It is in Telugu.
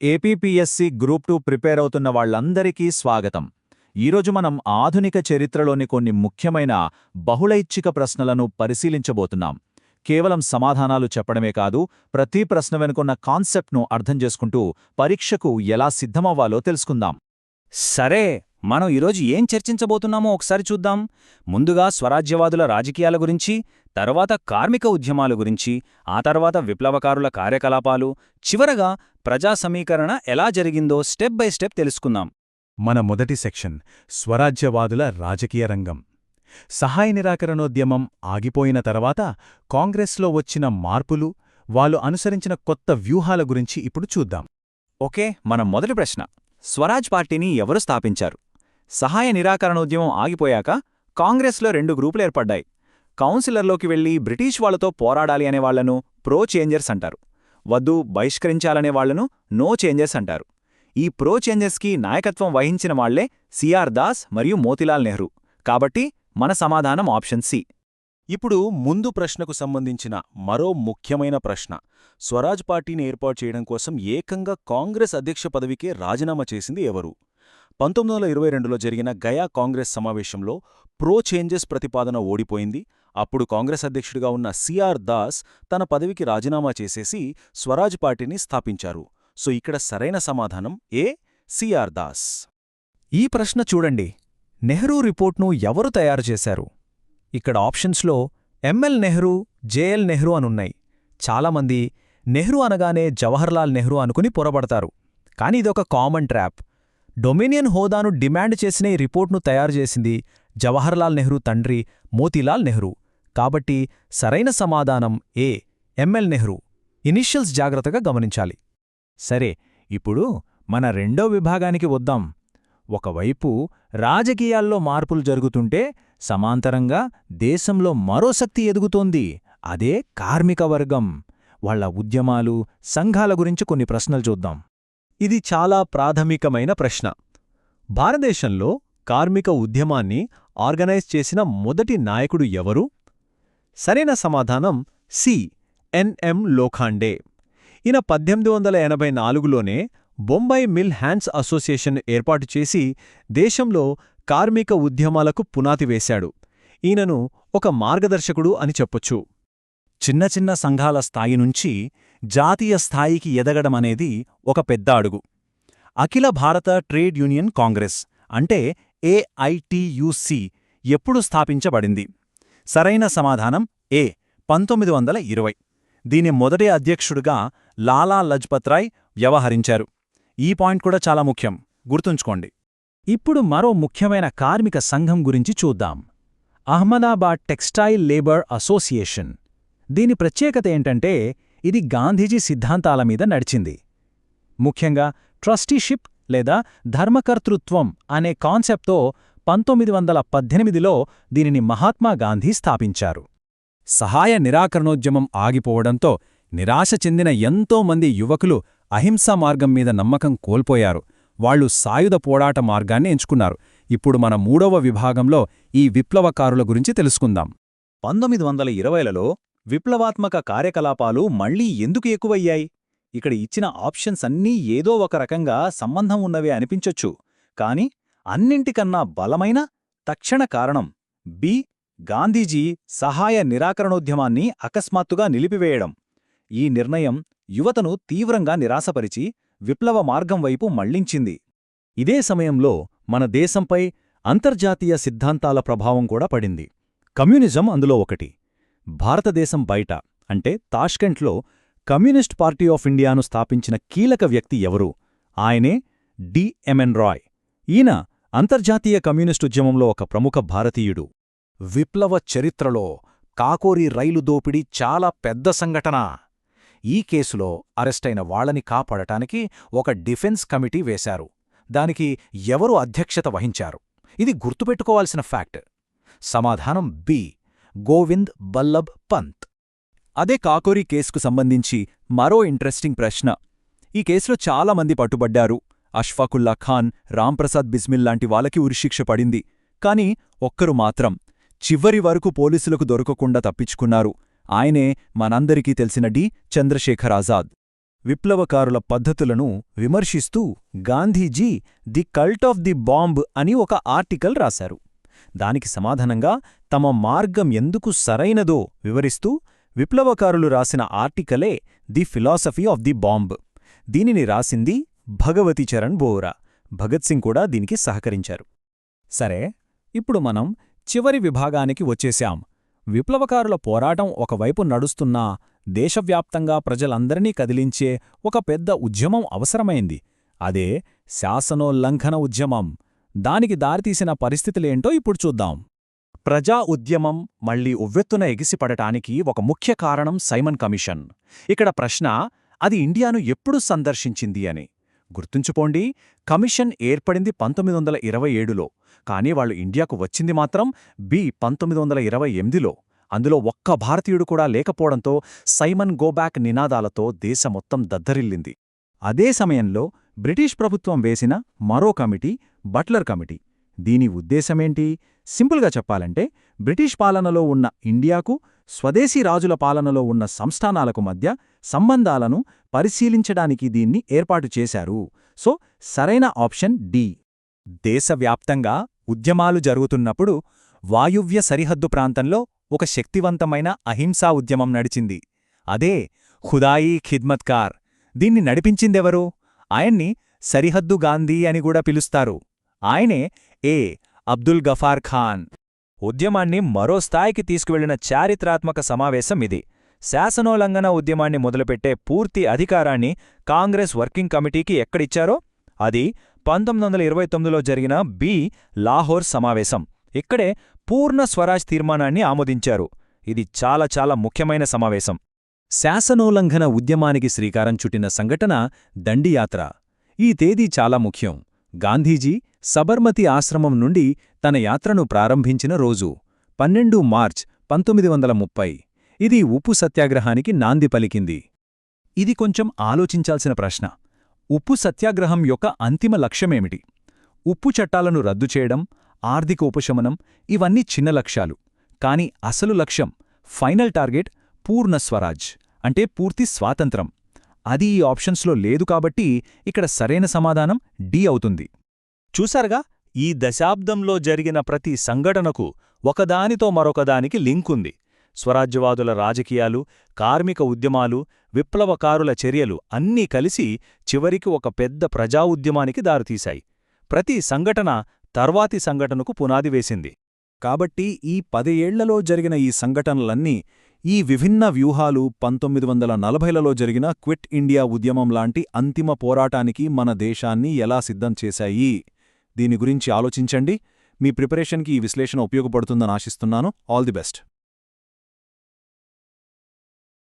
ఏపీపీఎస్సీ గ్రూప్ 2 ప్రిపేర్ అవుతున్న వాళ్ళందరికీ స్వాగతం. ఈరోజు మనం ఆధునిక చరిత్రలోని కొన్ని ముఖ్యమైన బహుళైచ్ఛిక ప్రశ్నలను పరిశీలించబోతున్నాం. కేవలం సమాధానాలు చెప్పడమే కాదు, ప్రతి ప్రశ్న వెనుకున్న కాన్సెప్ట్ను అర్థం చేసుకుంటూ పరీక్షకు ఎలా సిద్ధమవ్వాలో తెలుసుకుందాం. సరే, మనం ఈరోజు ఏం చర్చించబోతున్నామో ఒకసారి చూద్దాం. ముందుగా స్వరాజ్యవాదుల రాజకీయాల గురించి, తర్వాత కార్మిక ఉద్యమాల గురించి, ఆ తర్వాత విప్లవకారుల కార్యకలాపాలు, చివరగా ప్రజా సమీకరణ ఎలా జరిగిందో స్టెప్ బై స్టెప్ తెలుసుకుందాం. మన మొదటి సెక్షన్ స్వరాజ్యవాదుల రాజకీయ రంగం. సహాయ నిరాకరణోద్యమం ఆగిపోయిన తర్వాత కాంగ్రెస్లో వచ్చిన మార్పులు, వాళ్ళు అనుసరించిన కొత్త వ్యూహాల గురించి ఇప్పుడు చూద్దాం. ఓకే, మన మొదటి ప్రశ్న: స్వరాజ్ పార్టీని ఎవరు స్థాపించారు? సహాయ నిరాకరణోద్యమం ఆగిపోయాక కాంగ్రెస్లో 2 గ్రూపులు ఏర్పడ్డాయి. కౌన్సిలర్లోకి వెళ్లి బ్రిటిష్ వాళ్లతో పోరాడాలి అనేవాళ్లను ప్రో చేంజర్స్ అంటారు. వద్దు, బహిష్కరించాలనేవాళ్లను నో చేంజర్స్ అంటారు. ఈ ప్రో చేంజర్స్కి నాయకత్వం వహించిన వాళ్లే సిఆర్ దాస్ మరియు మోతీలాల్ నెహ్రూ. కాబట్టి మన సమాధానం ఆప్షన్ సి. ఇప్పుడు ముందు ప్రశ్నకు సంబంధించిన మరో ముఖ్యమైన ప్రశ్న: స్వరాజ్ పార్టీని ఏర్పాటు చేయడం కోసం ఏకంగా కాంగ్రెస్ అధ్యక్ష పదవికే రాజీనామా చేసింది ఎవరు? 1922లో జరిగిన గయా కాంగ్రెస్ సమావేశంలో ప్రో చేంజెస్ ప్రతిపాదన ఓడిపోయింది. అప్పుడు కాంగ్రెస్ అధ్యక్షుడిగా ఉన్న సిఆర్ దాస్ తన పదవికి రాజీనామా చేసేసి స్వరాజ్ పార్టీని స్థాపించారు. సో ఇక్కడ సరైన సమాధానం ఏ, సిఆర్ దాస్. ఈ ప్రశ్న చూడండి, నెహ్రూ రిపోర్ట్ను ఎవరు తయారుచేశారు? ఇక్కడ ఆప్షన్స్లో ఎంఎల్ నెహ్రూ, జేఎల్ నెహ్రూ అనున్నాయి. చాలామంది నెహ్రూ అనగానే జవహర్లాల్ నెహ్రూ అనుకుని పొరబడతారు. కాని ఇదొక కామన్ ట్రాప్. డొమినియన్ హోదాను డిమాండ్ చేసిన ఈ రిపోర్ట్ను తయారుచేసింది జవహర్లాల్ నెహ్రూ తండ్రి మోతీలాల్ నెహ్రూ. కాబట్టి సరైన సమాధానం ఏ, ఎంఎల్ నెహ్రూ. ఇనిషియల్స్ జాగ్రత్తగా గమనించాలి. సరే, ఇప్పుడు మన రెండో విభాగానికి వద్దాం. ఒకవైపు రాజకీయాల్లో మార్పులు జరుగుతుంటే సమాంతరంగా దేశంలో మరో శక్తి ఎదుగుతోంది. అదే కార్మిక వర్గం. వాళ్ల ఉద్యమాలు, సంఘాల గురించి కొన్ని ప్రశ్నలు చూద్దాం. ఇది చాలా ప్రాథమికమైన ప్రశ్న. భారతదేశంలో కార్మిక ఉద్యమాన్ని ఆర్గనైజ్ చేసిన మొదటి నాయకుడు ఎవరు? సరైన సమాధానం సి, ఎన్ఎం లోఖాండే. ఈయన 1884లోనే బొంబాయి మిల్ హ్యాండ్స్ అసోసియేషన్ ఏర్పాటు చేసి దేశంలో కార్మిక ఉద్యమాలకు పునాది వేశాడు. ఈయనను ఒక మార్గదర్శకుడు అని చెప్పొచ్చు. చిన్న చిన్న సంఘాల స్థాయి నుంచి జాతీయ స్థాయికి ఎదగడమనేది ఒక పెద్ద అడుగు. అఖిల భారత ట్రేడ్ యూనియన్ కాంగ్రెస్ అంటే ఏఐటియుసి ఎప్పుడు స్థాపించబడింది? సరైన సమాధానం ఏ, 1920. దీని మొదటి అధ్యక్షుడుగా లాలా లజ్పత్ రాయ్ వ్యవహరించారు. ఈ పాయింట్ కూడా చాలా ముఖ్యం, గుర్తుంచుకోండి. ఇప్పుడు మరో ముఖ్యమైన కార్మిక సంఘం గురించి చూద్దాం: అహ్మదాబాద్ టెక్స్టైల్ లేబర్ అసోసియేషన్. దీని ప్రత్యేకత ఏంటంటే ఇది గాంధీజీ సిద్ధాంతాల మీద నడిచింది. ముఖ్యంగా ట్రస్టీషిప్ లేదా ధర్మకర్తృత్వం అనే కాన్సెప్ట్తో 1918లో దీనిని మహాత్మా గాంధీ స్థాపించారు. సహాయ నిరాకరణోద్యమం ఆగిపోవడంతో నిరాశ చెందిన ఎంతోమంది యువకులు అహింసా మార్గం మీద నమ్మకం కోల్పోయారు. వాళ్లు సాయుధ పోరాట మార్గాన్ని ఎంచుకున్నారు. ఇప్పుడు మన మూడవ విభాగంలో ఈ విప్లవకారుల గురించి తెలుసుకుందాం. 1920లలో విప్లవాత్మక కార్యకలాపాలు మళ్లీ ఎందుకు ఎక్కువయ్యాయి? ఇక్కడ ఇచ్చిన ఆప్షన్స్ అన్నీ ఏదో ఒక రకంగా సంబంధం ఉన్నవే అనిపించొచ్చు. కాని అన్నింటికన్నా బలమైన, తక్షణ కారణం బి, గాంధీజీ సహాయ నిరాకరణోద్యమాన్ని అకస్మాత్తుగా నిలిపివేయడం. ఈ నిర్ణయం యువతను తీవ్రంగా నిరాశపరిచి విప్లవ మార్గం వైపు మళ్లించింది. ఇదే సమయంలో మన దేశంపై అంతర్జాతీయ సిద్ధాంతాల ప్రభావం కూడా పడింది. కమ్యూనిజం అందులో ఒకటి. భారతదేశం బయట అంటే తాష్కెంట్లో కమ్యూనిస్ట్ పార్టీ ఆఫ్ ఇండియాను స్థాపించిన కీలక వ్యక్తి ఎవరు? ఆయనే డిఎంఎన్ రాయ్. ఈయన అంతర్జాతీయ కమ్యూనిస్టుద్యమంలో ఒక ప్రముఖ భారతీయుడు. విప్లవ చరిత్రలో కాకోరి రైలు దోపిడీ చాలా పెద్ద సంఘటన. ఈ కేసులో అరెస్టైన వాళ్లని కాపాడటానికి ఒక డిఫెన్స్ కమిటీ వేశారు. దానికి ఎవరు అధ్యక్షత వహించారు? ఇది గుర్తుపెట్టుకోవాల్సిన ఫ్యాక్ట్. సమాధానం బి, గోవింద్ బల్లభ్ పంత్. అదే కాకోరి కేసుకు సంబంధించి మరో ఇంట్రెస్టింగ్ ప్రశ్న. ఈ కేసులో చాలామంది పట్టుబడ్డారు. అష్ఫాకుల్లా ఖాన్, రాంప్రసాద్ బిస్మిల్ లాంటి వాళ్ళకి ఉరిశిక్ష పడింది. కాని ఒక్కరు మాత్రం చివరి వరకు పోలీసులకు దొరకకుండా తప్పించుకున్నారు. ఆయనే మనందరికీ తెలిసిన డి. చంద్రశేఖర్ ఆజాద్. విప్లవకారుల పద్ధతులను విమర్శిస్తూ Gandhiji the cult of the bomb అని ఒక ఆర్టికల్ రాశారు. దానికి సమాధానంగా తమ మార్గం ఎందుకు సరైనదో వివరిస్తూ విప్లవకారులు రాసిన ఆర్టికలే the philosophy of the bomb. దీనిని రాసింది భగవతి చరణ్ బోహ్రా. భగత్ సింగ్ కూడా దీనికి సహకరించారు. సరే, ఇప్పుడు మనం చివరి విభాగానికి వచ్చేశాం. విప్లవకారుల పోరాటం ఒకవైపు నడుస్తున్నా దేశవ్యాప్తంగా ప్రజలందరినీ కదిలించే ఒక పెద్ద ఉద్యమం అవసరమైంది. అదే శాసనోల్లంఘన ఉద్యమం. దానికి దారితీసిన పరిస్థితులేంటో ఇప్పుడు చూద్దాం. ప్రజా ఉద్యమం మళ్లీ ఉవ్వెత్తున ఎగిసిపడటానికి ఒక ముఖ్య కారణం సైమన్ కమిషన్. ఇక్కడ ప్రశ్న, అది ఇండియాను ఎప్పుడు సందర్శించింది అని. గుర్తుంచుకోండి, కమిషన్ ఏర్పడింది 1927లో, కానీ వాళ్ళు ఇండియాకు వచ్చింది మాత్రం 1928లో. అందులో ఒక్క భారతీయుడు కూడా లేకపోవడంతో సైమన్ గోబ్యాక్ నినాదాలతో దేశమొత్తం దద్దరిల్లింది. అదే సమయంలో బ్రిటిష్ ప్రభుత్వం వేసిన మరో కమిటీ, బట్లర్ కమిటీ. దీని ఉద్దేశమేంటి? సింపుల్గా చెప్పాలంటే, బ్రిటిష్ పాలనలో ఉన్న ఇండియాకు, స్వదేశీ రాజుల పాలనలో ఉన్న సంస్థానాలకు మధ్య సంబంధాలను పరిశీలించడానికి దీన్ని ఏర్పాటు చేశారు. సో సరైన ఆప్షన్ డి. దేశవ్యాప్తంగా ఉద్యమాలు జరుగుతున్నప్పుడు వాయువ్య సరిహద్దు ప్రాంతంలో ఒక శక్తివంతమైన అహింసా ఉద్యమం నడిచింది. అదే ఖుదాయీ ఖిద్మత్కార్. దీన్ని నడిపించిందెవరు? ఆయన్ని సరిహద్దు గాంధీ అని కూడా పిలుస్తారు. ఆయనే ఏ. అబ్దుల్ గఫార్ ఖాన్. ఉద్యమాన్ని మరో స్థాయికి తీసుకువెళ్లిన చారిత్రాత్మక సమావేశం ఇది. శాసనోల్లంఘన ఉద్యమాన్ని మొదలుపెట్టే పూర్తి అధికారాన్ని కాంగ్రెస్ వర్కింగ్ కమిటీకి ఎక్కడిచ్చారో అది 1929లో జరిగిన లాహోర్ సమావేశం. ఇక్కడే పూర్ణ స్వరాజ్ తీర్మానాన్ని ఆమోదించారు. ఇది చాలా చాలా ముఖ్యమైన సమావేశం. శాసనోల్లంఘన ఉద్యమానికి శ్రీకారం చుట్టిన సంఘటన దండియాత్ర. ఈ తేదీ చాలా ముఖ్యం. గాంధీజీ సబర్మతి ఆశ్రమం నుండి తన యాత్రను ప్రారంభించిన రోజు 12 మార్చ్ 1930. ఇది ఉప్పు సత్యాగ్రహానికి నాంది పలికింది. ఇది కొంచెం ఆలోచించాల్సిన ప్రశ్న. ఉప్పు సత్యాగ్రహం యొక్క అంతిమ లక్ష్యమేమిటి? ఉప్పు చట్టాలను రద్దు చేయడం, ఆర్థిక ఉపశమనం, ఇవన్నీ చిన్న లక్ష్యాలు. కాని అసలు లక్ష్యం, ఫైనల్ టార్గెట్ పూర్ణ స్వరాజ్, అంటే పూర్తి స్వాతంత్రం. అది ఈ ఆప్షన్స్లో లేదు కాబట్టి ఇక్కడ సరైన సమాధానం డి అవుతుంది. చూసారుగా, ఈ దశాబ్దంలో జరిగిన ప్రతి సంఘటనకు ఒకదానితో మరొకదానికి లింకుంది. స్వరాజ్యవాదుల రాజకీయాలు, కార్మిక ఉద్యమాలు, విప్లవకారుల చర్యలు అన్నీ కలిసి చివరికి ఒక పెద్ద ప్రజా ఉద్యమానికి దారితీశాయి. ప్రతి సంఘటన తర్వాతి సంఘటనకు పునాది వేసింది. కాబట్టి ఈ 10 ఏళ్లలో జరిగిన ఈ సంఘటనలన్నీ, ఈ విభిన్న వ్యూహాలు 1940లలో జరిగిన క్విట్ ఇండియా ఉద్యమం లాంటి అంతిమ పోరాటానికి మన దేశాన్ని ఎలా సిద్ధం చేశాయి? దీని గురించి ఆలోచించండి. మీ ప్రిపరేషన్కి ఈ విశ్లేషణ ఉపయోగపడుతుందని ఆశిస్తున్నాను. All the best.